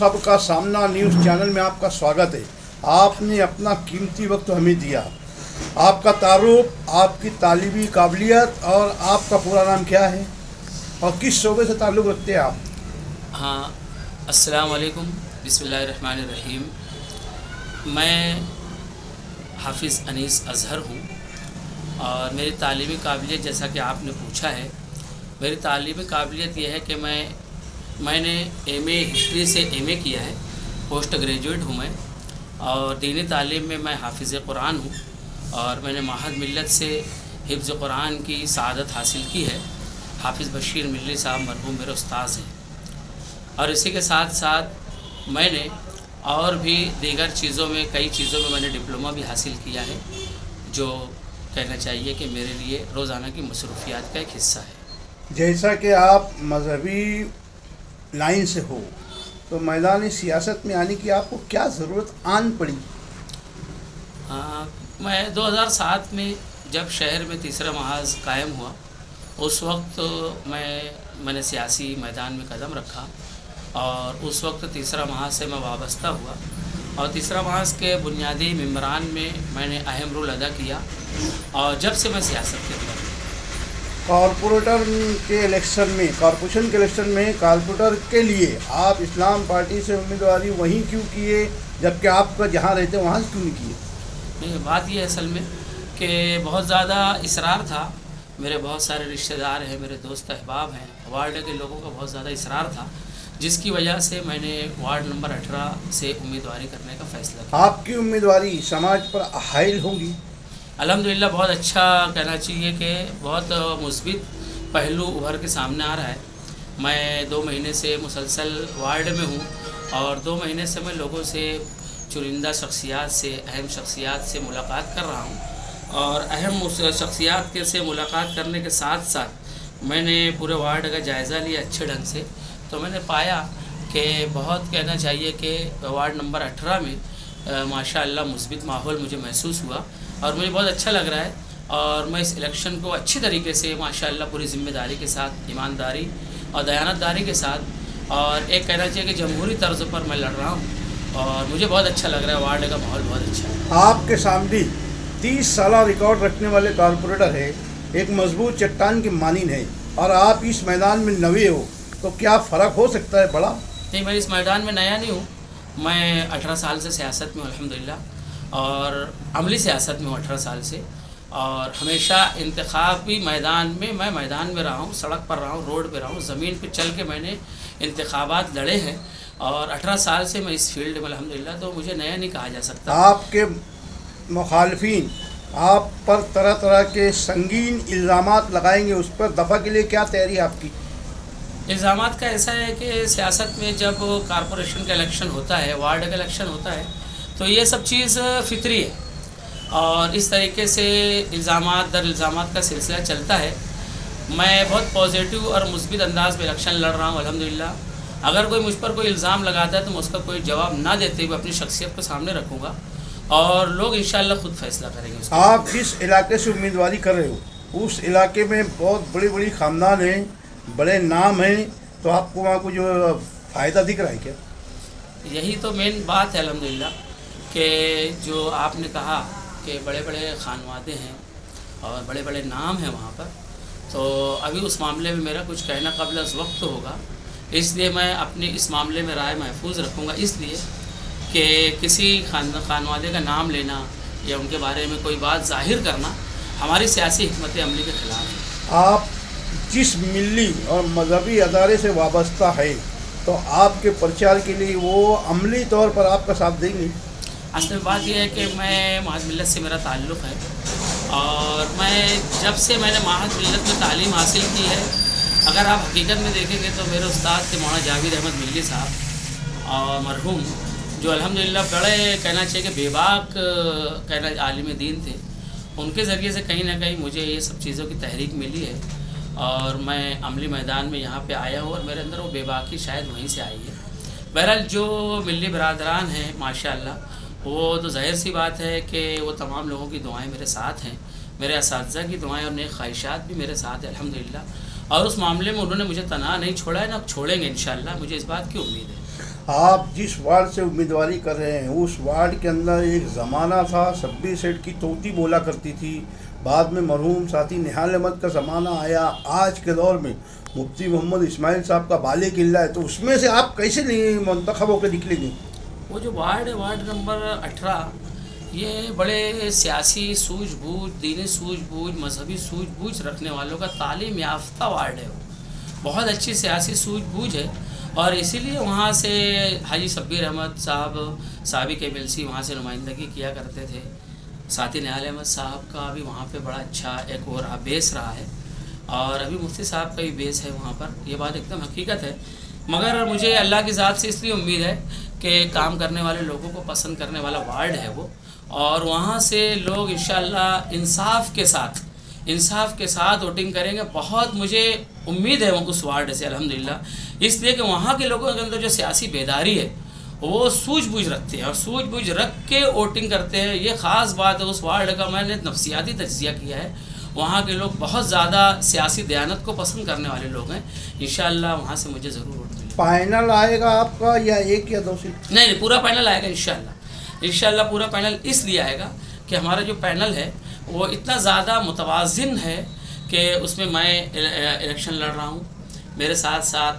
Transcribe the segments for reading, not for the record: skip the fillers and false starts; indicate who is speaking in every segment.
Speaker 1: सबका सामना news channel में आपका स्वागत है। आपने अपना कीमती वक्त हमें दिया। आपका तारुफ, आपकी तालीमी काबिलियत और आपका पूरा नाम क्या है और किस शोबे से ताल्लुक़ रखते हैं आप?
Speaker 2: हाँ, अस्सलाम वालेकुम, बिस्मिल्लाहिर्रहमानिर्रहीम। मैं हाफिज़ अनीस अज़हर हूँ और मेरी तालीमी काबिलियत, जैसा कि आपने पूछा है, मेरी तालीमी काबिलियत यह है कि मैंने एमए हिस्ट्री से एमए किया है, पोस्ट ग्रेजुएट हूँ मैं, और दीनी तालीम में मैं हाफिज़ कुरान हूँ और मैंने माहद मिल्लत से हिफ्ज़ कुरान की सआदत हासिल की है। हाफिज़ बशीर मिल्ली साहब मरहूम मेरे उस्ताद हैं। और इसी के साथ साथ मैंने और भी दीगर चीज़ों में, कई चीज़ों में मैंने डिप्लोमा भी हासिल किया है, जो कहना चाहिए कि मेरे लिए रोज़ाना की मसरूफियात का एक हिस्सा है।
Speaker 1: जैसा कि आप मजहबी लाइन से हो, तो मैदान सियासत में आने की आपको क्या ज़रूरत आन पड़ी?
Speaker 2: मैं 2007 में जब शहर में तीसरा महाज कायम हुआ, उस वक्त मैंने सियासी मैदान में कदम रखा और उस वक्त तीसरा महाज से मैं वाबस्ता हुआ और तीसरा महाज के बुनियादी मेंबरान में मैंने अहम रोल अदा किया। और जब से मैं सियासत के अंदर
Speaker 1: कॉरपोरेशन के इलेक्शन में कॉरपोरेटर के लिए आप इस्लाम पार्टी से उम्मीदवारी वहीं क्यों किए, जबकि आपका जहाँ रहते वहाँ से क्यों नहीं किए?
Speaker 2: नहीं, बात यह असल में कि बहुत ज़्यादा इसरार था। मेरे बहुत सारे रिश्तेदार हैं, मेरे दोस्त अहबाब हैं, वार्ड के लोगों का बहुत ज़्यादा इसरार था, जिसकी वजह से मैंने वार्ड नंबर 18 से उम्मीदवारी करने का फ़ैसला किया।
Speaker 1: आपकी उम्मीदवारी समाज पर हाइल होगी?
Speaker 2: अल्हम्दुलिल्लाह बहुत अच्छा कहना चाहिए कि बहुत मुस्बित पहलू उभर के सामने आ रहा है। मैं 2 महीने से मुसलसल वार्ड में हूँ और 2 महीने से मैं लोगों से, चुनिंदा शख्सियात से, अहम शख्सियात से मुलाकात कर रहा हूँ और अहम उस शख्सियात के से मुलाकात करने के साथ साथ मैंने पूरे वार्ड का जायज़ा लिया अच्छे ढंग से। तो मैंने पाया कि बहुत कहना चाहिए कि वार्ड नंबर 18 में माशाअल्लाह मुस्बित माहौल मुझे महसूस हुआ और मुझे बहुत अच्छा लग रहा है और मैं इस इलेक्शन को अच्छी तरीके से माशाअल्लाह पूरी ज़िम्मेदारी के साथ, ईमानदारी और दयानतदारी के साथ और एक कहना चाहिए कि जमहूरी तर्ज पर मैं लड़ रहा हूँ और मुझे बहुत अच्छा लग रहा है। वार्ड का माहौल बहुत अच्छा है।
Speaker 1: आपके सामने 30 साल रिकॉर्ड रखने वाले कॉरपोरेटर है, एक मजबूत चट्टान की मानिंद है और आप इस मैदान में नए हो, तो क्या फ़र्क हो सकता है बड़ा?
Speaker 2: नहीं, मैं इस मैदान में नया नहीं हूँ। मैं 18 साल से सियासत में हूँ अल्हम्दुलिल्लाह और अमली सियासत में हूँ 18 साल से और हमेशा इंतखाबी मैदान में मैं मैदान में रहा हूँ, सड़क पर रहा हूँ, रोड पे रहा हूँ, ज़मीन पे चल के मैंने इंतखाबात लड़े हैं और 18 साल से मैं इस फील्ड में अल्हम्दुलिल्लाह, तो मुझे नया नहीं कहा जा सकता।
Speaker 1: आपके मुखालफिन आप पर तरह तरह के संगीन इल्ज़ामात लगाएंगे, उस पर दफ़ा के लिए क्या तैयारी है आपकी?
Speaker 2: इल्ज़ामात का ऐसा है कि सियासत में जब कॉरपोरेशन का इलेक्शन होता है, वार्ड का इलेक्शन होता है, तो ये सब चीज़ फितरी है और इस तरीके से इल्ज़ामात दर इल्ज़ामात का सिलसिला चलता है। मैं बहुत पॉजिटिव और मुस्बित अंदाज़ में इलेक्शन लड़ रहा हूँ अल्हम्दुलिल्लाह। अगर कोई मुझ पर कोई इल्ज़ाम लगाता है तो मैं उसका कोई जवाब ना देते हुए अपनी शख्सियत को सामने रखूँगा और लोग इंशाअल्लाह खुद फैसला करेंगे।
Speaker 1: आप जिस इलाके से उम्मीदवारी कर रहे हो, उस इलाके में बहुत बड़ी बड़ी ख़ानदान हैं, बड़े नाम हैं, तो आपको वहाँ को जो फ़ायदा दिख रहा है क्या?
Speaker 2: यही तो मेन बात है अल्हम्दुलिल्लाह कि जो आपने कहा कि बड़े बड़े खानवादे हैं और बड़े बड़े नाम हैं वहाँ पर, तो अभी उस मामले में मेरा कुछ कहना क़ब्ल वक्त होगा, इसलिए मैं अपने इस मामले में राय महफूज रखूँगा, इसलिए कि किसी खानवादे का नाम लेना या उनके बारे में कोई बात ज़ाहिर करना हमारी सियासी हिकमत अमली के ख़िलाफ़ है।
Speaker 1: आप जिस मिली और मजहबी अदारे से वाबस्ता है, तो आपके प्रचार के लिए वो अमली तौर पर आपका साथ देंगे?
Speaker 2: असल में बात यह है कि मैं माहद मिल्लत से मेरा ताल्लुक़ है और मैं जब से मैंने माहद मिल्लत में तालीम हासिल की है, अगर आप हकीकत में देखेंगे तो मेरे उस्ताद थे मौलाना जावेद अहमद मिल्ली साहब और मरहूम, जो अल्हम्दुलिल्लाह बड़े कहना चाहिए कि बेबाक कहना आलिम दीन थे। उनके ज़रिए से कहीं ना कहीं मुझे ये सब चीज़ों की तहरीक मिली है और मैं अमली मैदान में यहाँ पे आया हूँ और मेरे अंदर वो बेबाकी शायद वहीं से आई है। बहरहाल जो मिली बरादरान हैं माशाअल्लाह, वो तो ज़ाहिर सी बात है कि वो तमाम लोगों की दुआएं मेरे साथ हैं, मेरे असातिज़ा की दुआएं और नेक ख्वाहिशात भी मेरे साथ हैं अल्हम्दुलिल्लाह, और उस मामले में उन्होंने मुझे तना नहीं छोड़ा है, ना छोड़ेंगे इंशाअल्लाह, मुझे इस बात की उम्मीद है।
Speaker 1: آپ جس وارڈ سے امیدواری کر رہے ہیں اس وارڈ کے اندر ایک زمانہ تھا 26 سیٹ کی طوطی بولا کرتی تھی، بعد میں مرحوم ساتھی نہال احمد کا زمانہ آیا، آج کے دور میں مفتی محمد اسماعیل صاحب کا بالِ قلعہ ہے، تو اس میں سے آپ کیسے منتخب ہو کے نکلیں گے؟
Speaker 2: وہ جو وارڈ ہے وارڈ نمبر 18، یہ بڑے سیاسی سوجھ بوجھ، دینی سوجھ بوجھ، مذہبی سوجھ بوجھ رکھنے والوں کا تعلیم یافتہ وارڈ ہے، وہ بہت اچھی سیاسی سوجھ بوجھ ہے، اور اسی لیے وہاں سے حاجی شبیر احمد صاحب سابق MLC وہاں سے نمائندگی کیا کرتے تھے، ساتھی نہال احمد صاحب کا بھی وہاں پہ بڑا اچھا ایک اور بیس رہا ہے، اور ابھی مفتی صاحب کا بھی بیس ہے وہاں پر، یہ بات ایک دم حقیقت ہے۔ مگر مجھے اللہ کی ذات سے اس لیے امید ہے کہ کام کرنے والے لوگوں کو پسند کرنے والا وارڈ ہے وہ، اور وہاں سے لوگ انشاءاللہ انصاف کے ساتھ ووٹنگ کریں گے۔ بہت مجھے امید ہے اس وارڈ سے الحمدللہ، اس لیے کہ وہاں کے لوگوں کے اندر جو سیاسی بیداری ہے وہ سوجھ بوجھ رکھتے ہیں، اور سوجھ بوجھ رکھ کے ووٹنگ کرتے ہیں، یہ خاص بات ہے اس وارڈ کا۔ میں نے نفسیاتی تجزیہ کیا ہے، وہاں کے لوگ بہت زیادہ سیاسی دیانت کو پسند کرنے والے لوگ ہیں، انشاءاللہ وہاں سے مجھے ضرور ووٹ ملے۔
Speaker 1: فائنل آئے گا آپ کا یا 1 یا 2 سیٹ؟
Speaker 2: نہیں، پورا پینل آئے گا انشاءاللہ پورا پینل اس لیے آئے گا کہ ہمارا جو پینل ہے وہ اتنا زیادہ متوازن ہے کہ اس میں میں الیکشن لڑ رہا ہوں، میرے ساتھ ساتھ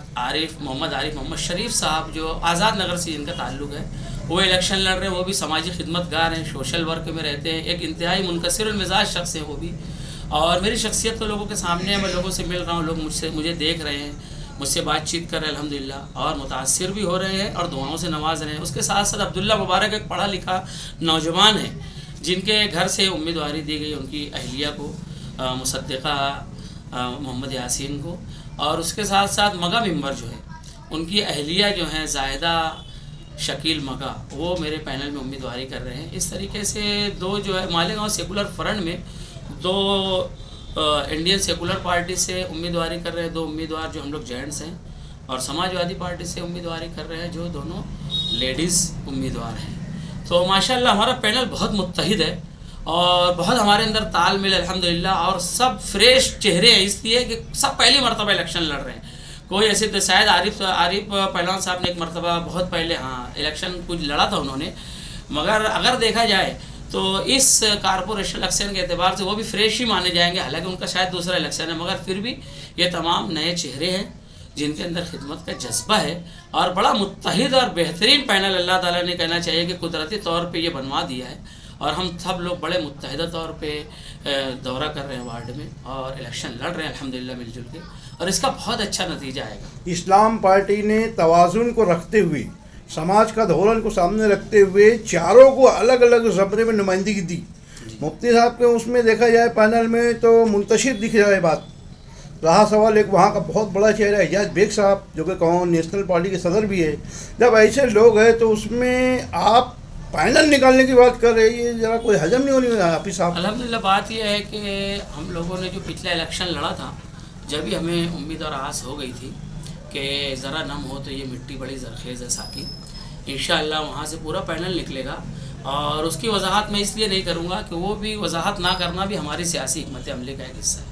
Speaker 2: محمد شریف صاحب جو آزاد نگر سے جن کا تعلق ہے وہ الیکشن لڑ رہے ہیں، وہ بھی سماجی خدمت گار ہیں، سوشل ورک میں رہتے ہیں، ایک انتہائی منکسر المزاج شخص ہیں وہ بھی، اور میری شخصیت تو لوگوں کے سامنے ہے، میں لوگوں سے مل رہا ہوں، لوگ مجھے دیکھ رہے ہیں، مجھ سے بات چیت کر رہے ہیں الحمدللہ، اور متاثر بھی ہو رہے ہیں اور دعاؤں سے نواز رہے ہیں۔ اس کے ساتھ ساتھ عبداللہ مبارک ایک پڑھا لکھا نوجوان ہے جن کے گھر سے امیدواری دی گئی ان کی اہلیہ کو، مصدقہ محمد یاسین کو، اور اس کے ساتھ ساتھ مگا ممبر جو ہے ان کی اہلیہ جو ہیں زاہدہ شکیل مگا، وہ میرے پینل میں امیدواری کر رہے ہیں۔ اس طریقے سے دو جو ہے مالیگاؤں سیکولر فرنٹ میں 2 انڈین سیکولر پارٹی سے امیدواری کر رہے ہیں، 2 امیدوار جو ہم لوگ جینٹس ہیں، اور سماجوادی پارٹی سے امیدواری کر رہے ہیں جو دونوں لیڈیز امیدوار ہیں۔ تو ماشاءاللہ ہمارا پینل بہت متحد ہے اور بہت ہمارے اندر تال میل الحمدللہ، اور سب فریش چہرے ہیں، اس لیے کہ سب پہلی مرتبہ الیکشن لڑ رہے ہیں۔ کوئی ایسے تو شاید عارف پہلوان صاحب نے ایک مرتبہ بہت پہلے الیکشن کچھ لڑا تھا انہوں نے، مگر اگر دیکھا جائے تو اس کارپوریشن الیکشن کے اعتبار سے وہ بھی فریش ہی مانے جائیں گے، حالانکہ ان کا شاید دوسرا الیکشن ہے، مگر پھر بھی یہ تمام نئے چہرے ہیں جن کے اندر خدمت کا جذبہ ہے، اور بڑا متحد اور بہترین پینل اللہ تعالیٰ نے کہنا چاہیے کہ قدرتی طور پہ یہ بنوا دیا ہے، اور ہم سب لوگ بڑے متحدہ طور پہ دورہ کر رہے ہیں وارڈ میں اور الیکشن لڑ رہے ہیں الحمدللہ مل جل کے، اور اس کا بہت اچھا نتیجہ آئے گا۔
Speaker 1: اسلام پارٹی نے توازن کو رکھتے ہوئے، سماج کا دھورن کو سامنے رکھتے ہوئے چاروں کو الگ الگ زمرے میں نمائندگی دی۔ مفتی صاحب کے اس میں دیکھا جائے پینل میں تو منتشر دکھ جائے بات رہا سوال ایک وہاں کا بہت بڑا چہرہ ہے اعجاز بیگ صاحب جو کہ نیشنل پارٹی کے صدر بھی ہے۔ جب ایسے لوگ ہیں تو اس میں آپ پینل نکالنے کی بات کر رہے ہیں، یہ ذرا کوئی حجم نہیں ہونی حافظ صاحب؟
Speaker 2: الحمدللہ بات یہ ہے کہ ہم لوگوں نے جو پچھلا الیکشن لڑا تھا، جب ہی ہمیں امید اور آس ہو گئی تھی کہ ذرا نم ہو تو یہ مٹی بڑی زرخیز ہے ساقی، انشاءاللہ وہاں سے پورا پینل نکلے گا، اور اس کی وضاحت میں اس لیے نہیں کروں گا کہ وہ بھی وضاحت نہ کرنا بھی ہماری سیاسی حکمت عملی کا ایک حصہ ہے۔